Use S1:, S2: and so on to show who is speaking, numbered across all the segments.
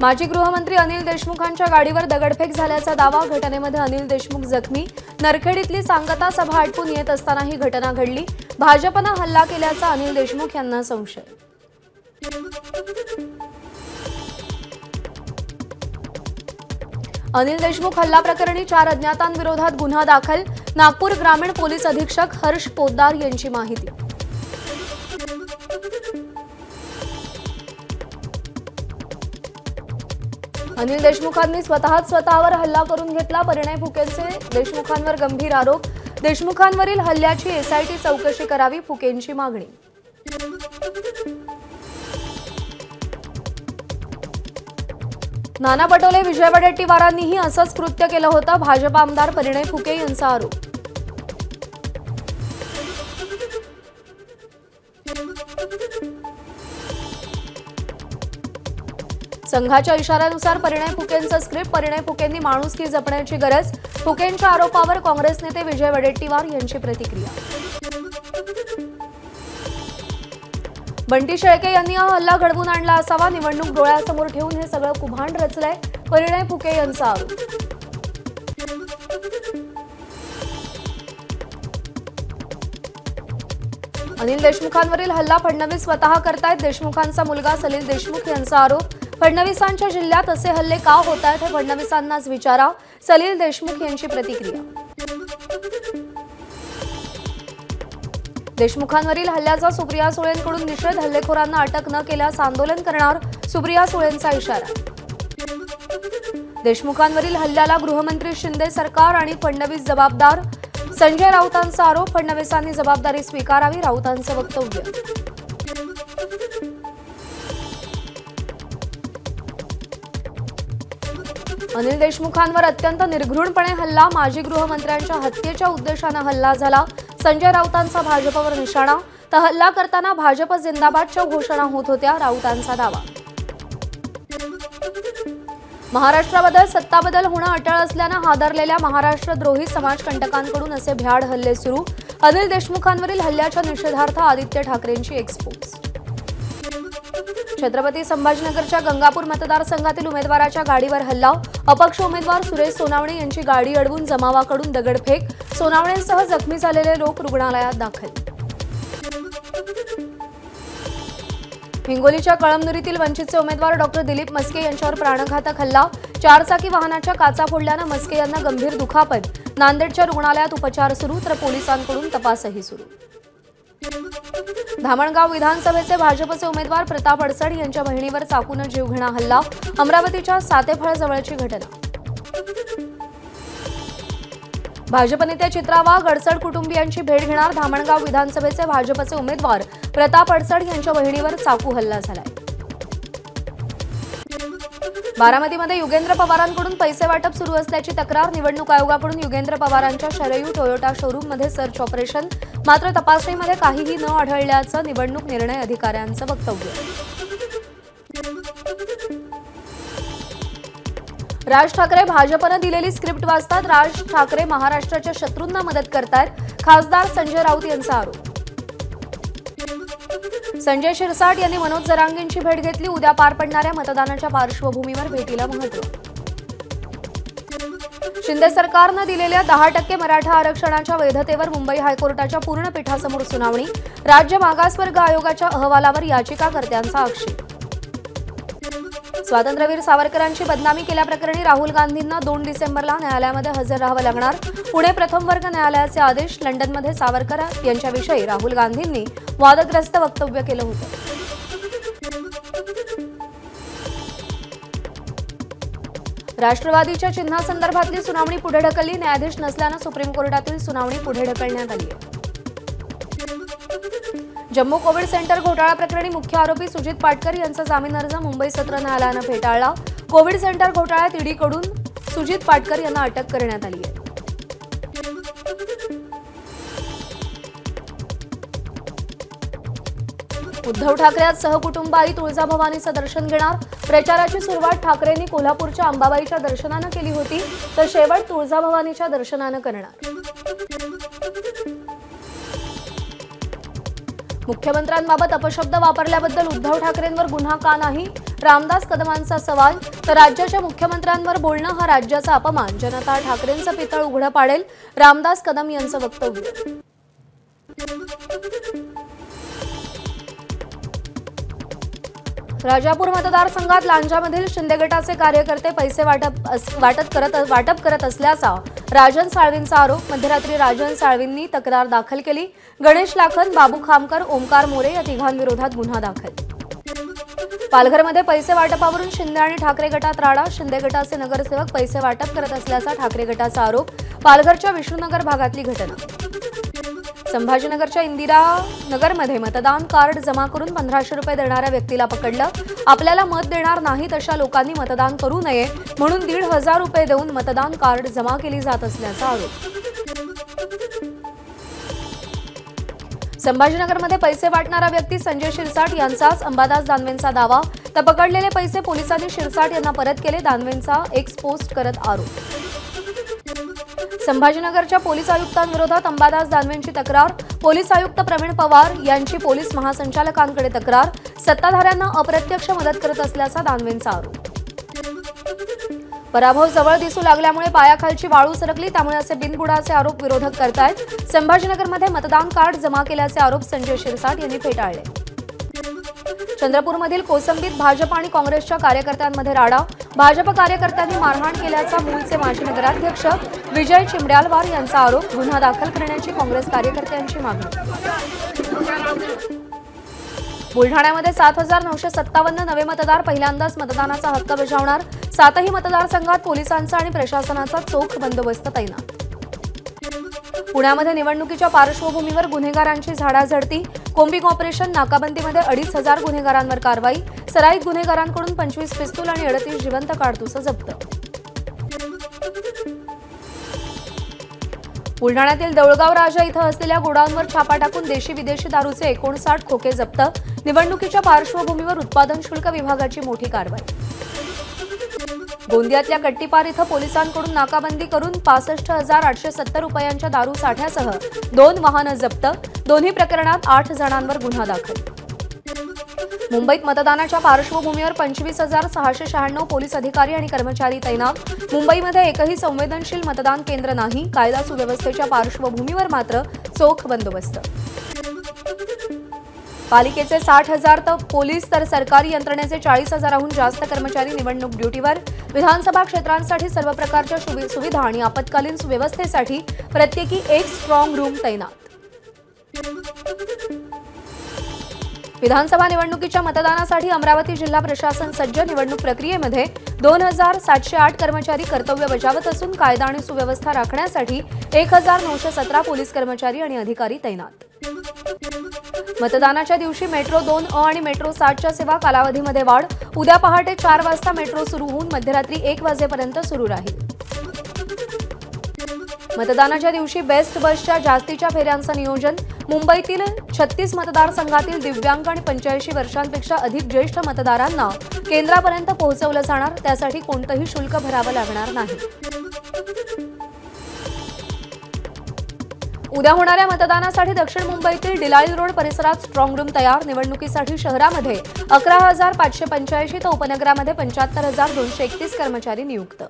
S1: माजी गृहमंत्री अनिल देशमुखांच्या गाडीवर दगडफेक झाल्याचा दावा। घटनेमध्ये अनिल देशमुख जखमी। नरखेडीतली सांगता सभा आटपून येत असताना ही घटना घडली। भाजपने हल्ला केल्याचा अनिल देशमुख यांना संशय। अनिल देशमुख हल्ला प्रकरणी 4 अज्ञातांविरोधात गुन्हा दाखल। नागपूर ग्रामीण पोलीस अधीक्षक हर्ष पोद्दार यांची माहिती। अनिल देशमुखांनी स्वतःवर हल्ला करून घेतला। परिणय फुकेंचे देशमुखांवर गंभीर आरोप। देशमुखांवरील हल्ल्याची एसआयटी चौकशी करावी, फुकेंची मागणी। नाना पटोले विजय वडेट्टीवारांनीही असंच कृत्य केलं होतं। भाजप आमदार परिणय फुके यांचा आरोप। संघाच्या इशाऱ्यानुसार परिणय फुकेंचं स्क्रिप्ट। परिणय फुकेंनी माणुसकी जपण्याची गरज। फुकेंच्या आरोपावर काँग्रेस नेते विजय वडेट्टीवार यांची प्रतिक्रिया। बंटी शेळके यांनी हा हल्ला घडवून आणला असावा। निवडणूक डोळ्यासमोर ठेवून हे सगळं कुभांड रचलंय, परिणय फुके यांचा आरोप। अनिल देशमुखांवरील हल्ला फडणवीस स्वतः करतायत। देशमुखांचा मुलगा सलील देशमुख यांचा आरोप। फडणवीसांच्या जिल्ह्यात असे हल्ले का होत आहेत हे फडणवीसांनाच विचारा, सलील देशमुख यांची प्रतिक्रिया। देशमुखांवरील हल्ल्याचा सुप्रिया सुळेंकडून निषेध। हल्लेखोरांना अटक न केल्यास आंदोलन करणार, सुप्रिया सुळेंचा इशारा। देशमुखांवरील हल्ल्याला गृहमंत्री शिंदे सरकार आणि फडणवीस जबाबदार। संजय राऊतांचा आरोप। फडणवीसांनी जबाबदारी स्वीकारावी, राऊतांचं वक्तव्य। अनिल देशमुखांवर अत्यंत निर्घृणपणे हल्ला। माजी गृहमंत्र्यांच्या हत्येच्या उद्देशाने हल्ला झाला। संजय राऊतांचा भाजपवर निशाणा। तर हल्ला करताना भाजप जिंदाबादच्या घोषणा होत होत्या, राऊतांचा दावा। महाराष्ट्रामध्ये सत्ताबदल होणं अटळ असल्यानं हादरलेल्या महाराष्ट्रद्रोही समाजकंटकांकडून असे भ्याड हल्ले सुरू। अनिल देशमुखांवरील हल्ल्याच्या निषेधार्थ आदित्य ठाकरेंची एक्सपोज। छत्रपती संभाजीनगरच्या गंगापूर मतदारसंघातील उमेदवाराच्या गाडीवर हल्ला। अपक्ष उमेदवार सुरेश सोनावणे यांची गाडी अडवून जमावाकडून दगडफेक। सोनावणेंसह जखमी झालेले लोक रुग्णालयात दाखल। हिंगोलीच्या कळमनुरीतील वंचितचे उमेदवार डॉक्टर दिलीप मस्के यांच्यावर प्राणघातक हल्ला। 4 चाकी वाहनाच्या काचा फोडल्यानं मस्के यांना गंभीर दुखापत। नांदेडच्या रुग्णालयात उपचार सुरू, तर पोलिसांकडून तपासही सुरू। धामणगाव विधानसभेचे भाजपचे उमेदवार प्रताप अडसड यांच्या बहिणीवर चाकूने जीवघेणा हल्ला। अमरावतीच्या सातेफळ जवळची घटना। भाजप नेते चित्रा वाघ अडसड कुटुंबियांची भेट घेणार। धामणगाव विधानसभेचे भाजपचे उमेदवार प्रताप अडसड यांच्या बहिणीवर चाकू हल्ला झालाय। बारामतीमध्ये युगेंद्र पवारांकडून पैसे वाटप सुरू असल्याची तक्रार। निवडणूक आयोगाकडून युगेंद्र पवारांच्या शरयू टोयोटा शोरूममध्ये सर्च ऑपरेशन। मात्र तपासणीमध्ये काहीही न आढळल्याचं निवडणूक निर्णय अधिकाऱ्यांचं वक्तव्य। राज ठाकरे भाजपने दिलेली स्क्रिप्ट वाचतात। राज ठाकरे महाराष्ट्राच्या शत्रूंना मदत करतायत। खासदार संजय राऊत यांचा आरोप। संजय शिरसाट यांनी मनोज जरांगेंची भेट घेतली। उद्या पार पडणाऱ्या मतदानाच्या पार्श्वभूमीवर भेटीला महत्त्व। शिंदे सरकारने दिलेल्या 10% मराठा आरक्षणाच्या वैधतेवर मुंबई हायकोर्टाच्या पूर्ण पीठासमोर सुनावणी। राज्य मागासवर्ग आयोगाच्या अहवालावर याचिकाकर्त्यांचा आक्षेप। स्वातंत्र्यवीर सावरकरांची बदनामी केल्याप्रकरणी राहुल गांधींना 2 डिसेंबरला न्यायालयामध्ये हजर राहावं लागणार। पुणे प्रथम वर्ग न्यायालयाचे आदेश। लंडनमध्ये सावरकर यांच्याविषयी राहुल गांधींनी वादग्रस्त वक्तव्य केलं होतं। राष्ट्रवादीच्या चिन्हासंदर्भातली सुनावणी पुढे ढकलली। न्यायाधीश नसल्यानं सुप्रीम कोर्टातील सुनावणी पुढे ढकलण्यात आली आहे। जम्मू कोविड सेंटर घोटाळा प्रकरणी मुख्य आरोपी सुजित पाटकर यांचा जामीन अर्ज मुंबई सत्र न्यायालयानं फेटाळला। कोविड सेंटर घोटाळ्यात ईडीकडून सुजित पाटकर यांना अटक करण्यात आली आहे। उद्धव ठाकरे आज सहकुटुंब आई तुळजाभवानीचं दर्शन घेणार। प्रचाराची सुरुवात ठाकरेंनी कोल्हापूरच्या अंबाबाईच्या दर्शनानं केली होती, तर शेवट तुळजाभवानीच्या दर्शनानं करणार। मुख्यमंत्र्यांबाबत अपशब्द वापरल्याबद्दल उद्धव ठाकरेंवर गुन्हा का नाही? रामदास कदमांचा सवाल, तर राज्याच्या मुख्यमंत्र्यांवर बोलणं हा राज्याचा अपमान, जनता ठाकरेंचं पितळ उघडं पाडेल, रामदास कदम यांचं वक्तव्य. राजापूर मतदारसंघात लांजामधील शिंदे गटाचे कार्यकर्ते पैसे वाटप करत असल्याचा राजन साळवींचा आरोप. मध्यरात्री राजन साळवींनी तक्रार दाखल केली. गणेश लाखन, बाबू खामकर, ओमकार मोरे या तिघांविरोधात गुन्हा दाखल. पालघरमध्ये पैसे वाटपावरून शिंदे आणि ठाकरे गटात राडा. शिंदे गटाचे नगरसेवक पैसे वाटप करत असल्याचा ठाकरे गटाचा आरोप. पालघरच्या विष्णुनगर भागातली घटना. संभाजीनगरच्या इंदिरानगरमध्ये मतदान कार्ड जमा करून 1500 रुपये देणाऱ्या व्यक्तीला पकडलं. आपल्याला मत देणार नाहीत अशा लोकांनी मतदान करू नये म्हणून 1500 रुपये देऊन मतदान कार्ड जमा केली जात असल्याचा आरोप. संभाजीनगरमध्ये पैसे वाटणारा व्यक्ती संजय शिरसाट यांचाच अंबादास दानवेंचा दावा. तर पकडलेले पैसे पोलिसांनी शिरसाट यांना परत केले. दानवेंचा एक्स पोस्ट करत आरोप. संभाजीनगरच्या पोलीस आयुक्तांविरोधात अंबादास दानवेंची तक्रार. पोलीस आयुक्त प्रवीण पवार यांची पोलीस महासंचालकांकडे तक्रार. सत्ताधाऱ्यांना अप्रत्यक्ष मदत करत असल्याचा दानवेंचा आरोप. पराभव जवळ दिसू लागल्यामुळे पायाखालची वाळू सरकली, त्यामुळे असे बिनबुडाचे आरोप विरोधक करतायत. संभाजीनगरमध्ये मतदान कार्ड जमा केल्याचे आरोप संजय शिरसाट यांनी फेटाळले. चंद्रपूरमधील कोसंबीत भाजप आणि काँग्रेसच्या कार्यकर्त्यांमध्ये राडा. भाजप कार्यकर्त्यांनी मारहाण केल्याचा मूळचे माजी नगराध्यक्ष विजय चिमड्यालवार यांचा आरोप. गुन्हा दाखल करण्याची काँग्रेस कार्यकर्त्यांची मागणी. बुलढाण्यामध्ये 7957 नवे मतदार पहिल्यांदाच मतदानाचा हक्क बजावणार. 7ही मतदारसंघात पोलिसांचा आणि प्रशासनाचा चोख बंदोबस्त तैनात. पुण्यामध्ये निवडणुकीच्या पार्श्वभूमीवर गुन्हेगारांची झाडाझडती. कोम्बिंग ऑपरेशन, नाकाबंदीमध्ये 2500 गुन्हेगारांवर कारवाई. सराईत गुन्हेगारांकडून 25 पिस्तूल आणि 38 जिवंत काडतुसं जप्त. बुलढाण्यातील देऊळगाव राजा इथं असलेल्या गोडाऊनवर छापा टाकून देशी विदेशी दारूचे 59 खोके जप्त. निवडणुकीच्या पार्श्वभूमीवर उत्पादन शुल्क विभागाची मोठी कारवाई. गोंदियातल्या कट्टीपार इथं पोलिसांकडून नाकाबंदी करून 65,870 रुपयांच्या दारू साठ्यासह 2 वाहनं जप्त. दोन्ही प्रकरणात 8 जणांवर गुन्हा दाखल. मुंबईत मतदानाच्या पार्श्वभूमीवर 25,696 पोलीस अधिकारी आणि कर्मचारी तैनात. मुंबईमध्ये एकही संवेदनशील मतदान केंद्र नाही. कायदा सुव्यवस्थेच्या पार्श्वभूमीवर मात्र चोख बंदोबस्त. पालिकेचे 60,000 पोलीस तर सरकारी यंत्रणेचे 40,000हून जास्त कर्मचारी निवडणूक ड्युटीवर. विधानसभा क्षेत्रांसाठी सर्व प्रकारच्या सुविधा आणि आपत्कालीन सुव्यवस्थेसाठी प्रत्येकी एक स्ट्रॉंग रूम तैनात. विधानसभा निवडणुकीच्या मतदानासाठी अमरावती जिल्हा प्रशासन सज्ज. निवडणूक प्रक्रियेमध्ये 2708 कर्मचारी कर्तव्य बजावत असून कायदा आणि सुव्यवस्था राखण्यासाठी 1917 पोलीस कर्मचारी आणि अधिकारी तैनात. मतदानाच्या दिवशी मेट्रो 2 आणि मेट्रो 7च्या सेवा कालावधीमध्ये वाढ. उद्या पहाटे 4 वाजता मेट्रो सुरू होऊन मध्यरात्री 1 वाजेपर्यंत सुरू राहील. मतदानाच्या दिवशी बेस्ट बसच्या जास्तीच्या फेऱ्यांचं नियोजन. मुंबईतील 36 मतदारसंघातील दिव्यांग आणि 85 वर्षांपेक्षा अधिक ज्येष्ठ मतदारांना केंद्रापर्यंत पोहोचवलं जाणार. त्यासाठी कोणतंही शुल्क भरावं लागणार नाही. उद्या होणाऱ्या मतदानासाठी दक्षिण मुंबईतील डिलाईल रोड परिसरात स्ट्रॉंग रूम तयार. निवडणुकीसाठी शहरामध्ये 11,585 तर उपनगरामध्ये 75,231 कर्मचारी नियुक्त.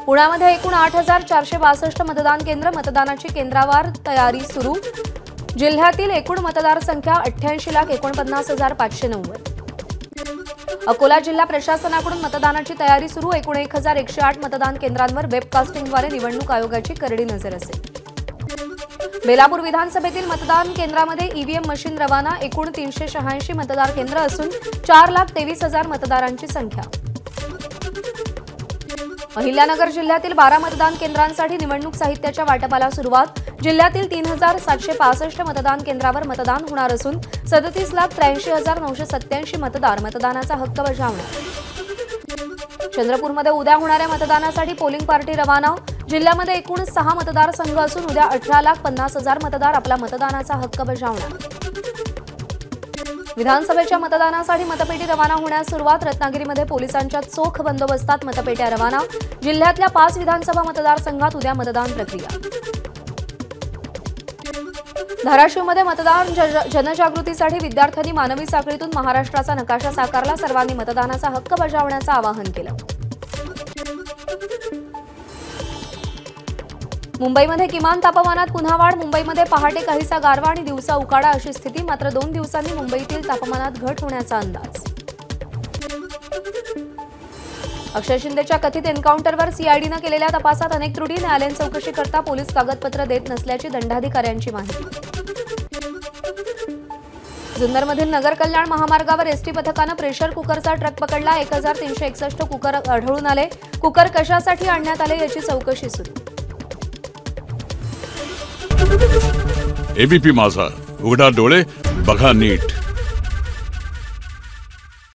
S1: पुण्यामध्ये एकूण 8,462 मतदान केंद्र. मतदानाची केंद्रावार तयारी सुरू. जिल्ह्यातील एकूण मतदार संख्या 88,49,590. अकोला जिल्हा प्रशासनाकडून मतदानाची तयारी सुरू. एकूण 1,108 मतदान केंद्रांवर वेबकास्टिंगद्वारे निवडणूक आयोगाची करडी नजर असेल. बेलापूर विधानसभेतील मतदान केंद्रामध्ये ईव्हीएम मशीन रवाना. एकूण 386 मतदार केंद्र असून 4,23,000 मतदारांची संख्या. अहिल्यानगर जिल्ह्यातील 12 मतदान केंद्रांसाठी निवडणूक साहित्याच्या वाटपाला सुरुवात. जिल्ह्यातील 3,765 मतदान केंद्रावर मतदान होणार असून 37,83,987 मतदार मतदानाचा हक्क बजावणार. चंद्रपूरमध्ये उद्या होणाऱ्या मतदानासाठी पोलिंग पार्टी रवाना. जिल्ह्यामध्ये एकूण 6 मतदारसंघ असून उद्या 18,50,000 मतदार आपला मतदानाचा हक्क बजावणार. विधानसभेच्या मतदानासाठी मतपेटी रवाना होण्यास सुरुवात. रत्नागिरीमध्ये पोलिसांच्या चोख बंदोबस्तात मतपेट्या रवाना. जिल्ह्यातल्या 5 विधानसभा मतदारसंघात उद्या मतदान प्रक्रिया. धाराशिवमध्ये मतदान जनजागृतीसाठी विद्यार्थ्यांनी मानवी साखळीतून महाराष्ट्राचा नकाशा साकारला. सर्वांनी मतदानाचा हक्क बजावण्याचं आवाहन केलं. मुंबईमध्ये किमान तापमानात पुन्हा वाढ. मुंबईमध्ये पहाटे काहीसा गारवा आणि दिवसा उकाडा अशी स्थिती. मात्र 2 दिवसांनी मुंबईतील तापमानात घट होण्याचा अंदाज. अक्षय शिंदेच्या कथित एन्काउंटरवर सीआयडीनं केलेल्या तपासात अनेक त्रुटी. न्यायालयीन चौकशी करता पोलीस कागदपत्र देत नसल्याची दंडाधिकाऱ्यांची माहिती. जुन्नरमधील नगर कल्याण महामार्गावर एसटी पथकानं प्रेशर कुकरचा ट्रक पकडला. 1361 कुकर आढळून आले. कुकर कशासाठी आणण्यात आले याची चौकशी सुरू.
S2: एबीपी माझा, उघडा डोळे बघा नीट.